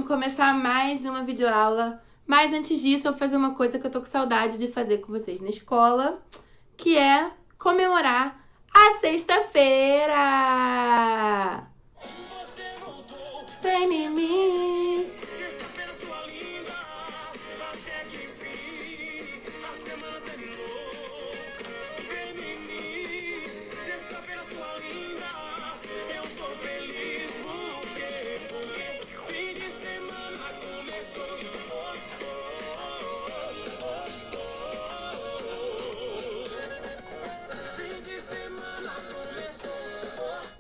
começar mais uma videoaula. Mas antes disso, eu vou fazer uma coisa que eu tô com saudade de fazer com vocês na escola, que é comemorar a sexta-feira! Vem em mim! Sexta-feira, sua linda, até que enfim, a semana terminou. Vem em mim, sexta-feira, sua linda, eu tô feliz porque fim de semana começou. Fim de semana começou.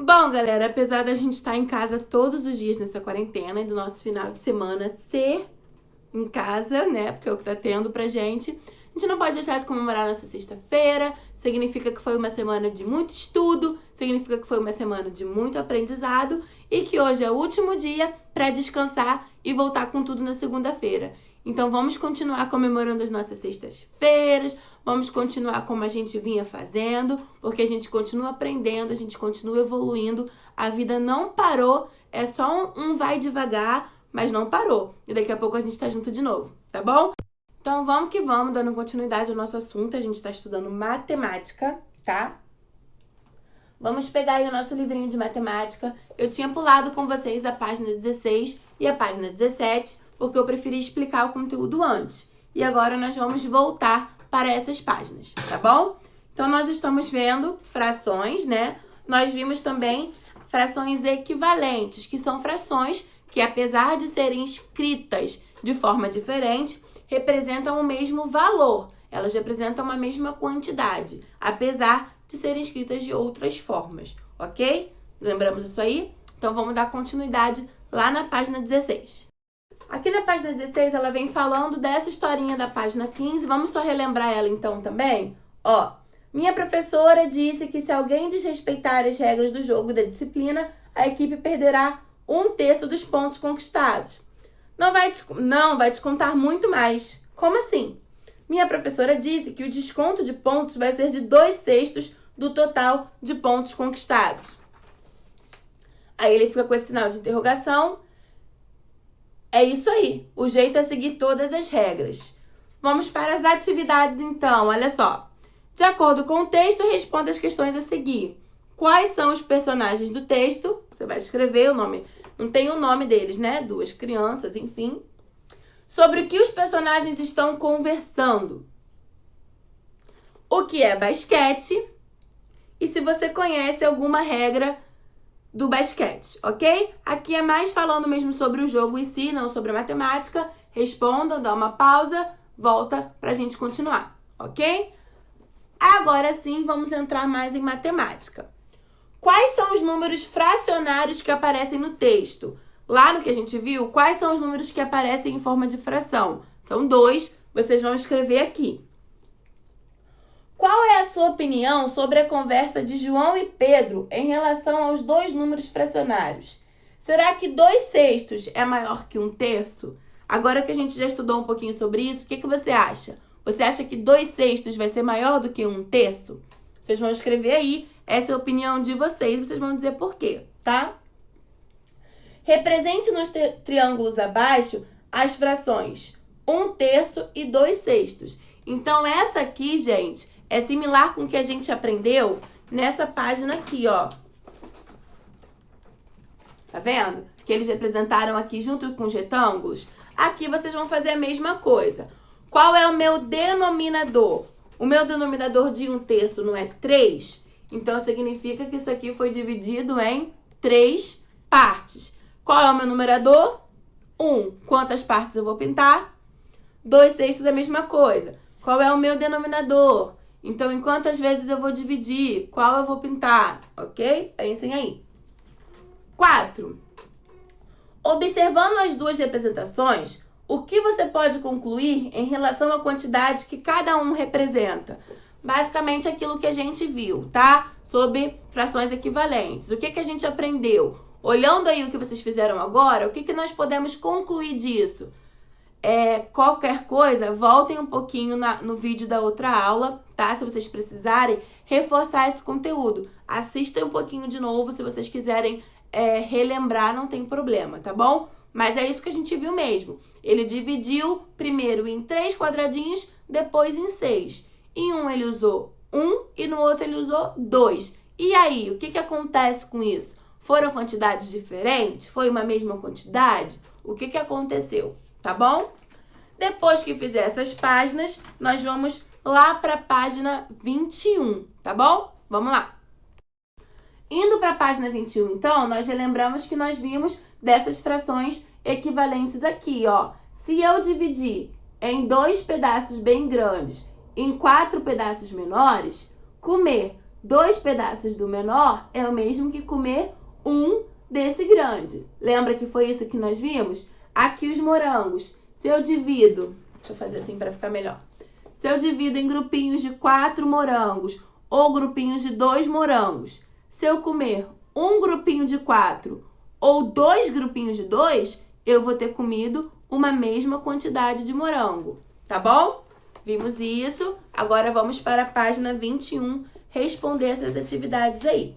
Bom, galera, apesar da gente estar em casa todos os dias nessa quarentena e do nosso final de semana ser em casa, né, porque é o que tá tendo pra gente, a gente não pode deixar de comemorar nessa sexta-feira. Significa que foi uma semana de muito estudo, significa que foi uma semana de muito aprendizado e que hoje é o último dia pra descansar e voltar com tudo na segunda-feira. Então vamos continuar comemorando as nossas sextas-feiras, vamos continuar como a gente vinha fazendo, porque a gente continua aprendendo, a gente continua evoluindo, a vida não parou, é só um vai devagar, mas não parou. E daqui a pouco a gente tá junto de novo, tá bom? Então vamos que vamos, dando continuidade ao nosso assunto, a gente tá estudando matemática, tá? Vamos pegar aí o nosso livrinho de matemática. Eu tinha pulado com vocês a página 16 e a página 17, porque eu preferi explicar o conteúdo antes. E agora nós vamos voltar para essas páginas, tá bom? Então, nós estamos vendo frações, né? Nós vimos também frações equivalentes, que são frações que, apesar de serem escritas de forma diferente, representam o mesmo valor. Elas representam a mesma quantidade, apesar de serem escritas de outras formas, ok? Lembramos isso aí? Então, vamos dar continuidade lá na página 16. Aqui na página 16, ela vem falando dessa historinha da página 15. Vamos só relembrar ela então também? Ó, minha professora disse que se alguém desrespeitar as regras do jogo da disciplina, a equipe perderá 1/3 dos pontos conquistados. Não vai descontar muito mais. Como assim? Minha professora disse que o desconto de pontos vai ser de 2/6 do total de pontos conquistados. Aí ele fica com esse sinal de interrogação. É isso aí, o jeito é seguir todas as regras. Vamos para as atividades então, olha só. De acordo com o texto, responda as questões a seguir. Quais são os personagens do texto? Você vai escrever o nome, não tem o nome deles, né? 2 crianças, enfim. Sobre o que os personagens estão conversando. O que é basquete? E se você conhece alguma regra do basquete, ok? Aqui é mais falando mesmo sobre o jogo em si, não sobre a matemática. Responda, dá uma pausa, volta pra gente continuar, ok? Agora sim, vamos entrar mais em matemática. Quais são os números fracionários que aparecem no texto? Lá no que a gente viu, quais são os números que aparecem em forma de fração? São 2, vocês vão escrever aqui. Qual é a sua opinião sobre a conversa de João e Pedro em relação aos 2 números fracionários? Será que 2/6 é maior que 1/3? Agora que a gente já estudou um pouquinho sobre isso, o que você acha? Você acha que 2/6 vai ser maior do que 1/3? Vocês vão escrever aí, essa é a opinião de vocês, vocês vão dizer por quê, tá? Represente nos triângulos abaixo as frações 1/3 e 2/6. Então, essa aqui, gente, é similar com o que a gente aprendeu nessa página aqui, ó. Tá vendo? Que eles representaram aqui junto com os retângulos. Aqui vocês vão fazer a mesma coisa. Qual é o meu denominador? O meu denominador de 1/3 não é 3? Então, significa que isso aqui foi dividido em 3 partes. Qual é o meu numerador? 1. Quantas partes eu vou pintar? 2/6 é a mesma coisa. Qual é o meu denominador? Então, em quantas vezes eu vou dividir? Qual eu vou pintar? Ok? Pensem aí. 4. Observando as 2 representações, o que você pode concluir em relação à quantidade que cada um representa? Basicamente, aquilo que a gente viu, tá? Sobre frações equivalentes. O que a gente aprendeu? Olhando aí o que vocês fizeram agora, o que nós podemos concluir disso? Qualquer coisa, voltem um pouquinho no vídeo da outra aula, tá? Se vocês precisarem reforçar esse conteúdo. Assistam um pouquinho de novo, se vocês quiserem relembrar, não tem problema, tá bom? Mas é isso que a gente viu mesmo. Ele dividiu primeiro em 3 quadradinhos, depois em 6. Em um ele usou 1 e no outro ele usou 2. E aí, o que acontece com isso? Foram quantidades diferentes? Foi uma mesma quantidade? O que aconteceu? Tá bom? Depois que fizer essas páginas, nós vamos lá para a página 21, tá bom? Vamos lá. Indo para a página 21, então, nós relembramos que nós vimos dessas frações equivalentes aqui, ó. Se eu dividir em 2 pedaços bem grandes em 4 pedaços menores, comer 2 pedaços do menor é o mesmo que comer um desse grande. Lembra que foi isso que nós vimos? Aqui os morangos. Se eu divido, deixa eu fazer assim para ficar melhor. Se eu divido em grupinhos de 4 morangos ou grupinhos de 2 morangos, se eu comer um grupinho de 4 ou 2 grupinhos de 2, eu vou ter comido uma mesma quantidade de morango, tá bom? Vimos isso, agora vamos para a página 21 responder essas atividades aí.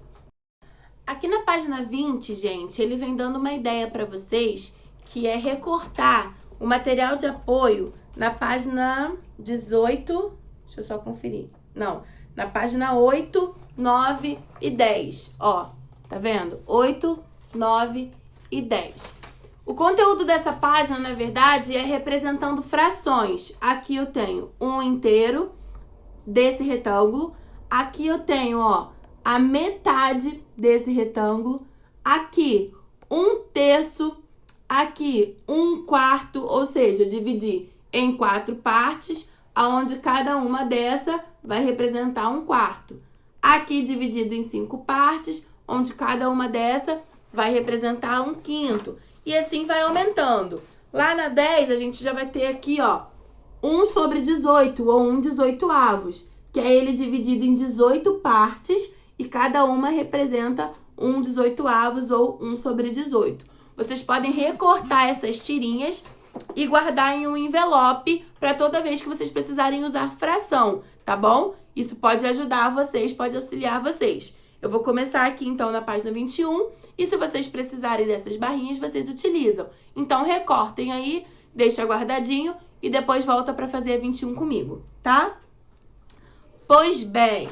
Aqui na página 20, gente, ele vem dando uma ideia para vocês, que é recortar o material de apoio na página 18, deixa eu só conferir, não, na página 8, 9 e 10, ó, tá vendo? 8, 9 e 10. O conteúdo dessa página, na verdade, é representando frações. Aqui eu tenho um inteiro desse retângulo, aqui eu tenho, ó, a metade desse retângulo, aqui um terço, aqui um quarto, ou seja, dividi em 4 partes, onde cada uma dessa vai representar um quarto. Aqui dividido em 5 partes, onde cada uma dessa vai representar um quinto. E assim vai aumentando. Lá na 10, a gente já vai ter aqui, ó, 1 sobre 18, ou 1/18avos, que é ele dividido em 18 partes, e cada uma representa 1/18avos, ou 1 sobre 18. Vocês podem recortar essas tirinhas e guardar em um envelope para toda vez que vocês precisarem usar fração, tá bom? Isso pode ajudar vocês, pode auxiliar vocês. Eu vou começar aqui, então, na página 21, e se vocês precisarem dessas barrinhas, vocês utilizam. Então, recortem aí, deixa guardadinho e depois volta para fazer a 21 comigo, tá? Pois bem,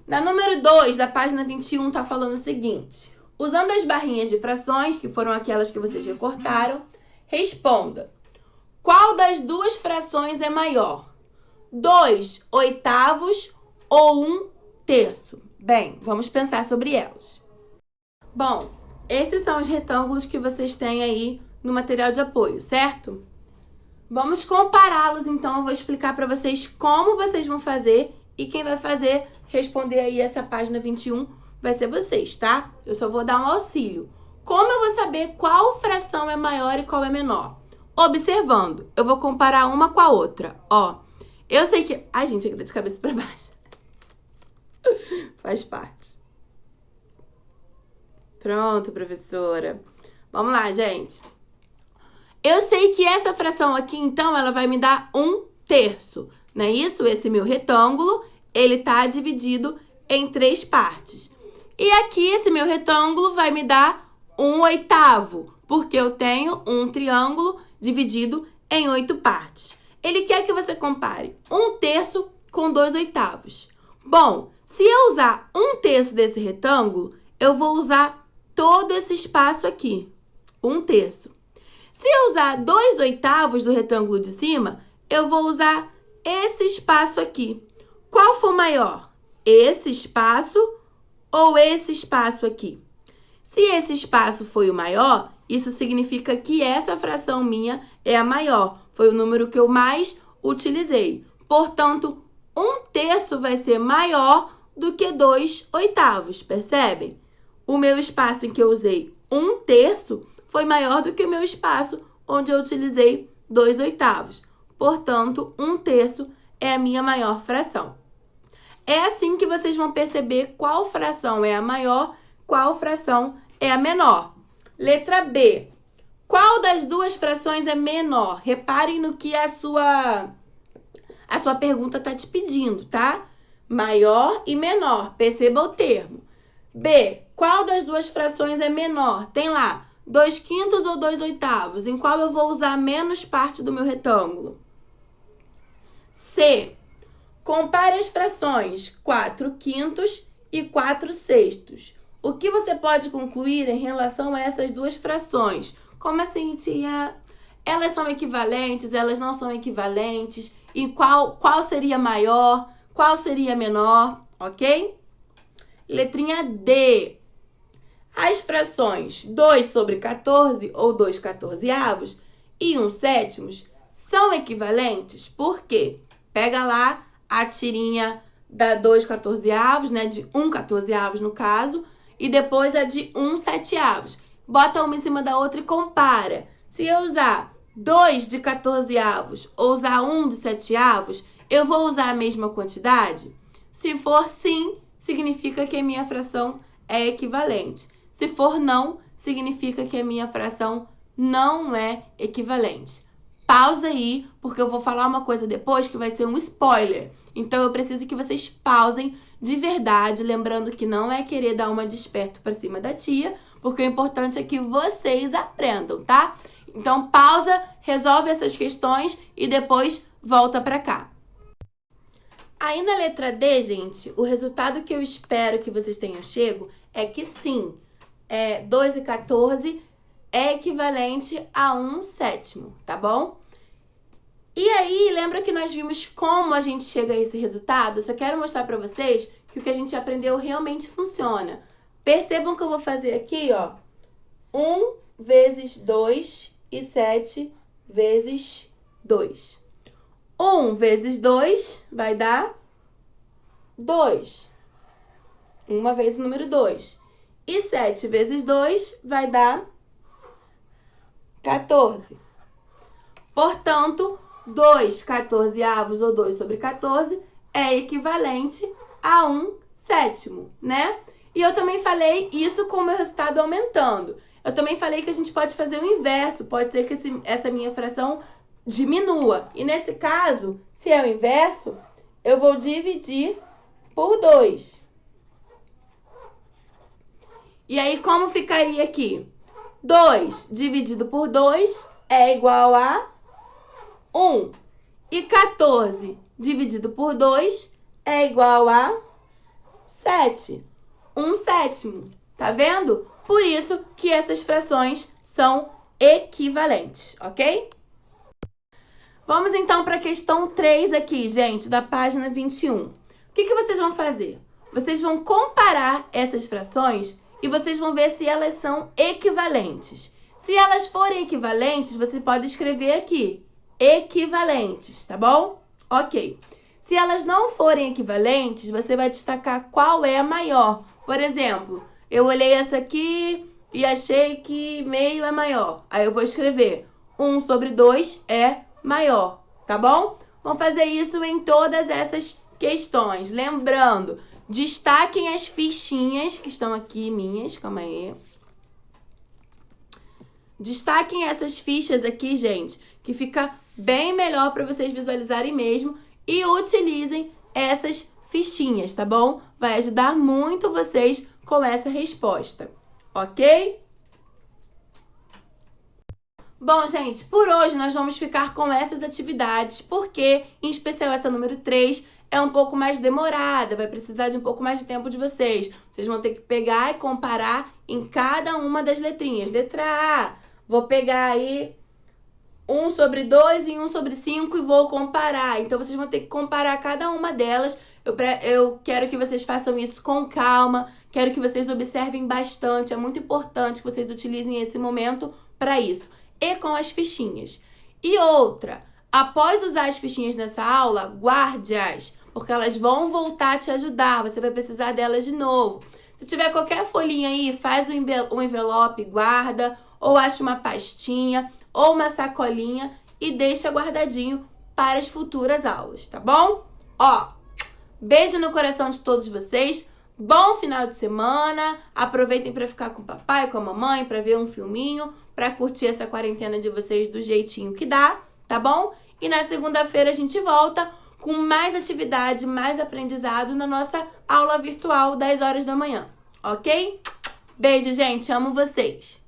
na número 2 da página 21 tá falando o seguinte: usando as barrinhas de frações, que foram aquelas que vocês recortaram, responda: qual das duas frações é maior? 2/8 ou 1/3? Bem, vamos pensar sobre elas. Bom, esses são os retângulos que vocês têm aí no material de apoio, certo? Vamos compará-los, então eu vou explicar para vocês como vocês vão fazer, e quem vai fazer, responder aí essa página 21 vai ser vocês, tá? Eu só vou dar um auxílio. Como eu vou saber qual fração é maior e qual é menor? Observando, eu vou comparar uma com a outra, ó. Eu sei que... Ai, gente, aqui tá de cabeça para baixo. Faz parte. Pronto, professora. Vamos lá, gente. Eu sei que essa fração aqui, então, ela vai me dar 1/3, não é isso? Esse meu retângulo, ele tá dividido em 3 partes. E aqui, esse meu retângulo vai me dar 1/8, porque eu tenho um triângulo dividido em 8 partes. Ele quer que você compare 1/3 com 2/8. Bom, se eu usar 1/3 desse retângulo, eu vou usar todo esse espaço aqui, 1/3. Se eu usar 2/8 do retângulo de cima, eu vou usar esse espaço aqui. Qual for maior? Esse espaço ou esse espaço aqui? Se esse espaço foi o maior, isso significa que essa fração minha é a maior. Foi o número que eu mais utilizei. Portanto, 1/3 vai ser maior do que 2/8, percebem? O meu espaço em que eu usei 1/3 foi maior do que o meu espaço onde eu utilizei 2/8. Portanto, 1/3 é a minha maior fração. É assim que vocês vão perceber qual fração é a maior, qual fração é a menor. Letra B. Qual das duas frações é menor? Reparem no que a sua pergunta está te pedindo, tá? Maior e menor. Perceba o termo. B. Qual das duas frações é menor? Tem lá 2/5 ou 2/8? Em qual eu vou usar menos parte do meu retângulo? C. Compare as frações 4/5 e 4/6. O que você pode concluir em relação a essas duas frações? Como assim, tia? Elas são equivalentes? Elas não são equivalentes? E qual seria maior? Qual seria menor? Ok? Letrinha D. As frações 2/14 ou 2/14 e 1/7 são equivalentes? Por quê? Pega lá a tirinha da 2/14, né? De 1/14 no caso, e depois a de 1/7. Bota uma em cima da outra e compara. Se eu usar 2/14 ou usar 1/7, eu vou usar a mesma quantidade? Se for sim, significa que a minha fração é equivalente. Se for não, significa que a minha fração não é equivalente. Pausa aí, porque eu vou falar uma coisa depois que vai ser um spoiler. Então, eu preciso que vocês pausem de verdade, lembrando que não é querer dar uma de esperto pra cima da tia, porque o importante é que vocês aprendam, tá? Então, pausa, resolve essas questões e depois volta pra cá. Aí na letra D, gente, o resultado que eu espero que vocês tenham chego é que sim, 2/14 é equivalente a 1/7, tá bom? E aí, lembra que nós vimos como a gente chega a esse resultado? Eu só quero mostrar pra vocês que o que a gente aprendeu realmente funciona. Percebam que eu vou fazer aqui, ó, 1 vezes 2 e 7 vezes 2. 1 vezes 2 vai dar 2. Uma vez o número 2. E 7 vezes 2 vai dar 14. Portanto, 2/14 ou 2/14 é equivalente a 1/7, né? E eu também falei isso com o meu resultado aumentando. Eu também falei que a gente pode fazer o inverso. Pode ser que essa minha fração diminua. E nesse caso, se é o inverso, eu vou dividir por 2. E aí, como ficaria aqui? 2 dividido por 2 é igual a 1. E 14 dividido por 2 é igual a 7. 1/7. Tá vendo? Por isso que essas frações são equivalentes, ok? Vamos então para a questão 3 aqui, gente, da página 21. O que vocês vão fazer? Vocês vão comparar essas frações e vocês vão ver se elas são equivalentes. Se elas forem equivalentes, você pode escrever aqui, equivalentes, tá bom? Ok. Se elas não forem equivalentes, você vai destacar qual é a maior. Por exemplo, eu olhei essa aqui e achei que meio é maior. Aí eu vou escrever 1/2 é maior, tá bom? Vamos fazer isso em todas essas questões. Lembrando, destaquem as fichinhas que estão aqui minhas. Calma aí. Destaquem essas fichas aqui, gente, que fica bem melhor para vocês visualizarem mesmo. E utilizem essas fichinhas, tá bom? Vai ajudar muito vocês com essa resposta, ok? Bom, gente, por hoje nós vamos ficar com essas atividades, porque, em especial essa número 3, é um pouco mais demorada, vai precisar de um pouco mais de tempo de vocês. Vocês vão ter que pegar e comparar em cada uma das letrinhas. Letra A, vou pegar aí 1/2 e 1/5 e vou comparar. Então, vocês vão ter que comparar cada uma delas. Eu quero que vocês façam isso com calma, quero que vocês observem bastante. É muito importante que vocês utilizem esse momento para isso. E com as fichinhas. E outra, após usar as fichinhas nessa aula, guarde-as, porque elas vão voltar a te ajudar, você vai precisar delas de novo. Se tiver qualquer folhinha aí, faz um envelope, guarda, ou acha uma pastinha, ou uma sacolinha e deixa guardadinho para as futuras aulas, tá bom? Ó, beijo no coração de todos vocês, bom final de semana, aproveitem para ficar com o papai, com a mamãe, para ver um filminho, para curtir essa quarentena de vocês do jeitinho que dá, tá bom? E na segunda-feira a gente volta com mais atividade, mais aprendizado na nossa aula virtual 10 horas da manhã, ok? Beijo, gente, amo vocês!